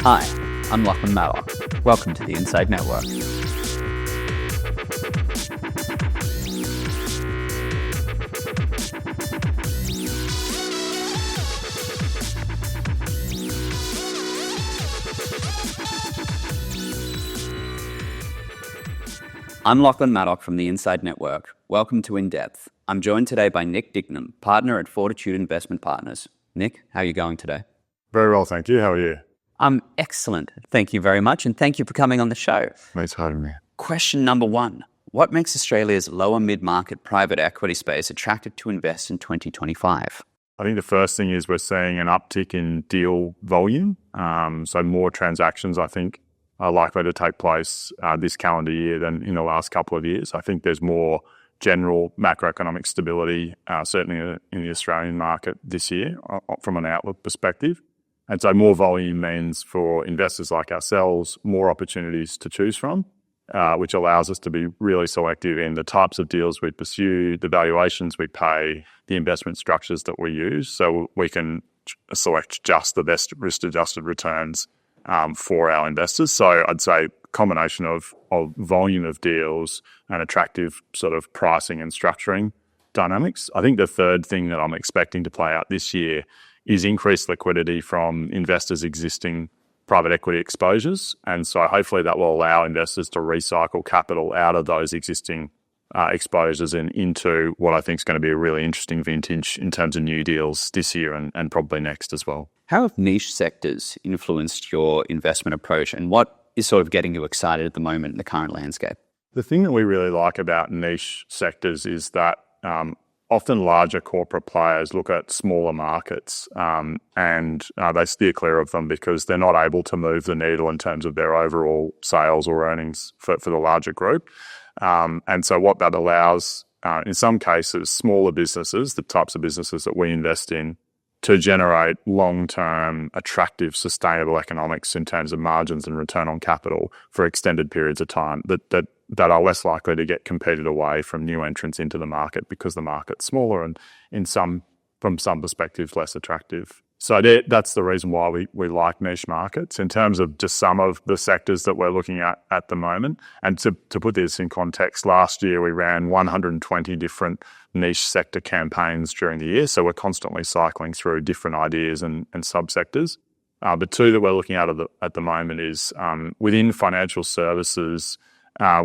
Hi, I'm Lachlan Maddock. Welcome to the Inside Network. I'm Lachlan Maddock from the Inside Network. Welcome to INDepth. I'm joined today by Nick Dignam, partner at Fortitude Investment Partners. Nick, how are you going today? Very well, thank you. How are you? I'm excellent. Thank you very much, and thank you for coming on the show. Thanks for having me. Question number one. What makes Australia's lower mid-market private equity space attractive to invest in 2025? I think the first thing is we're seeing an uptick in deal volume. So more transactions, I think, are likely to take place this calendar year than in the last couple of years. I think there's more general macroeconomic stability, certainly in the Australian market this year from an outlook perspective. And so more volume means for investors like ourselves, more opportunities to choose from, which allows us to be really selective in the types of deals we pursue, the valuations we pay, the investment structures that we use, so we can select just the best risk-adjusted returns for our investors. So I'd say combination of volume of deals and attractive sort of pricing and structuring dynamics. I think the third thing that I'm expecting to play out this year is increased liquidity from investors' existing private equity exposures. And so hopefully that will allow investors to recycle capital out of those existing exposures and into what I think is going to be a really interesting vintage in terms of new deals this year and probably next as well. How have niche sectors influenced your investment approach, and what is sort of getting you excited at the moment in the current landscape? The thing that we really like about niche sectors is that often larger corporate players look at smaller markets and they steer clear of them because they're not able to move the needle in terms of their overall sales or earnings for the larger group. And so what that allows, in some cases, smaller businesses, the types of businesses that we invest in, to generate long-term, attractive, sustainable economics in terms of margins and return on capital for extended periods of time that are less likely to get competed away from new entrants into the market because the market's smaller and from some perspectives, less attractive. So that's the reason why we like niche markets in terms of just some of the sectors that we're looking at the moment. And to put this in context, last year we ran 120 different niche sector campaigns during the year. So we're constantly cycling through different ideas and subsectors. The two that we're looking at the moment is within financial services.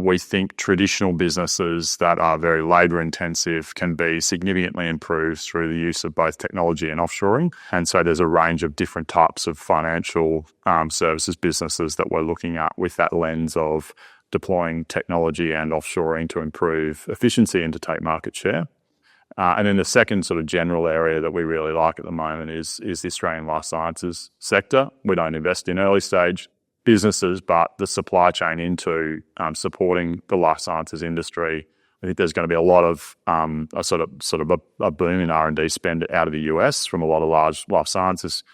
We think traditional businesses that are very labour intensive can be significantly improved through the use of both technology and offshoring. And so there's a range of different types of financial services businesses that we're looking at with that lens of deploying technology and offshoring to improve efficiency and to take market share. And then the second sort of general area that we really like at the moment is the Australian life sciences sector. We don't invest in early stage businesses, but the supply chain into supporting the life sciences industry. I think there's going to be a lot of a boom in R&D spend out of the US from a lot of large life sciences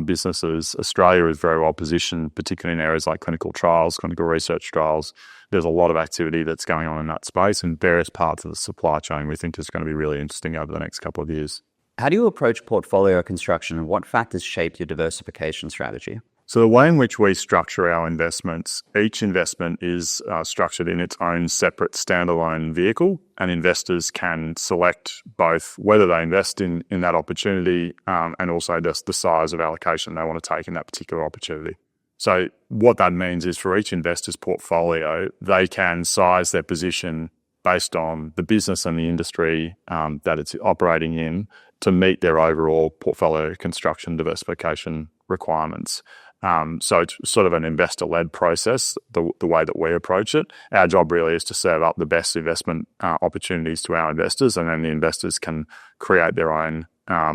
businesses. Australia is very well positioned, particularly in areas like clinical trials, clinical research trials. There's a lot of activity that's going on in that space, and various parts of the supply chain we think is going to be really interesting over the next couple of years. How do you approach portfolio construction, and what factors shape your diversification strategy? So the way in which we structure our investments, each investment is structured in its own separate standalone vehicle, and investors can select both whether they invest in that opportunity and also just the size of allocation they want to take in that particular opportunity. So what that means is for each investor's portfolio, they can size their position based on the business and the industry that it's operating in to meet their overall portfolio construction diversification requirements. So it's sort of an investor-led process, the way that we approach it. Our job really is to serve up the best investment opportunities to our investors, and then the investors can create their own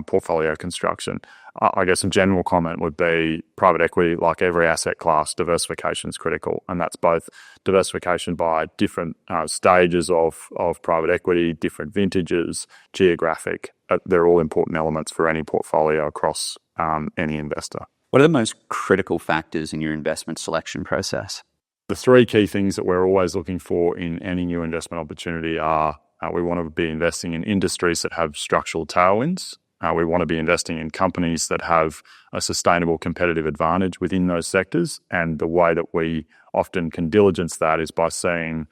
portfolio construction. I guess a general comment would be private equity, like every asset class, diversification is critical. And that's both diversification by different stages of private equity, different vintages, geographic. They're all important elements for any portfolio across any investor. What are the most critical factors in your investment selection process? The three key things that we're always looking for in any new investment opportunity are we want to be investing in industries that have structural tailwinds. We want to be investing in companies that have a sustainable competitive advantage within those sectors. And the way that we often can diligence that is by seeing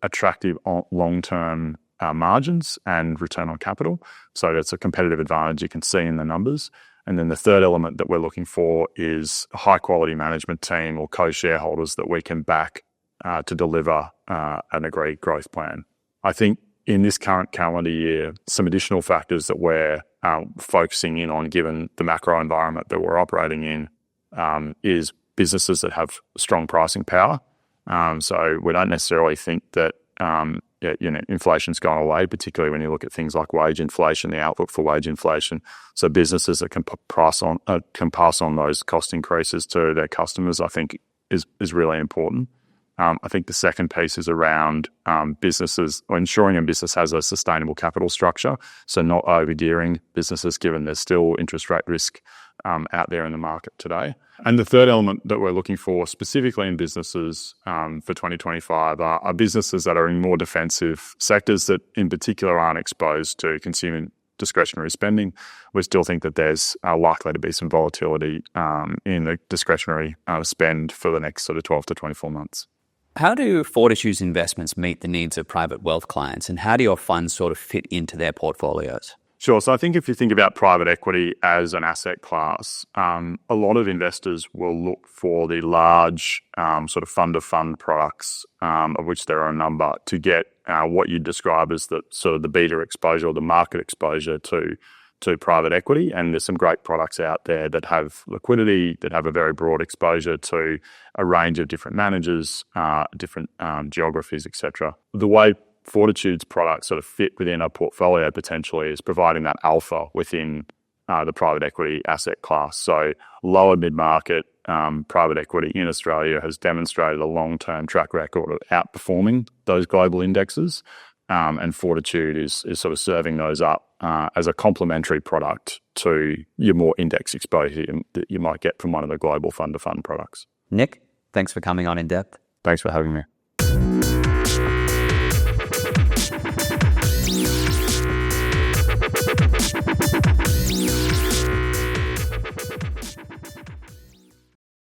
attractive long-term margins and return on capital. So it's a competitive advantage you can see in the numbers. And then the third element that we're looking for is a high-quality management team or co-shareholders that we can back to deliver an agreed growth plan. I think in this current calendar year, some additional factors that we're focusing in on, given the macro environment that we're operating in, is businesses that have strong pricing power. So we don't necessarily think that inflation's gone away, particularly when you look at things like wage inflation, the outlook for wage inflation. So businesses that can pass on those cost increases to their customers, I think, is really important. I think the second piece is around businesses, or ensuring a business has a sustainable capital structure, so not over-gearing businesses, given there's still interest rate risk out there in the market today. And the third element that we're looking for specifically in businesses for 2025 are businesses that are in more defensive sectors that in particular aren't exposed to consumer discretionary spending. We still think that there's likely to be some volatility in the discretionary spend for the next sort of 12 to 24 months. How do Fortitude's investments meet the needs of private wealth clients, and how do your funds sort of fit into their portfolios? Sure. So I think if you think about private equity as an asset class, a lot of investors will look for the large sort of fund-of-fund products, of which there are a number, to get what you describe as the sort of the beta exposure or the market exposure to private equity. And there's some great products out there that have liquidity, that have a very broad exposure to a range of different managers, different geographies, etc. The way Fortitude's products sort of fit within a portfolio potentially is providing that alpha within the private equity asset class. So lower mid-market private equity in Australia has demonstrated a long-term track record of outperforming those global indexes. And Fortitude is sort of serving those up as a complementary product to your more index exposure that you might get from one of the global fund-to-fund products. Nick, thanks for coming on INDepth. Thanks for having me.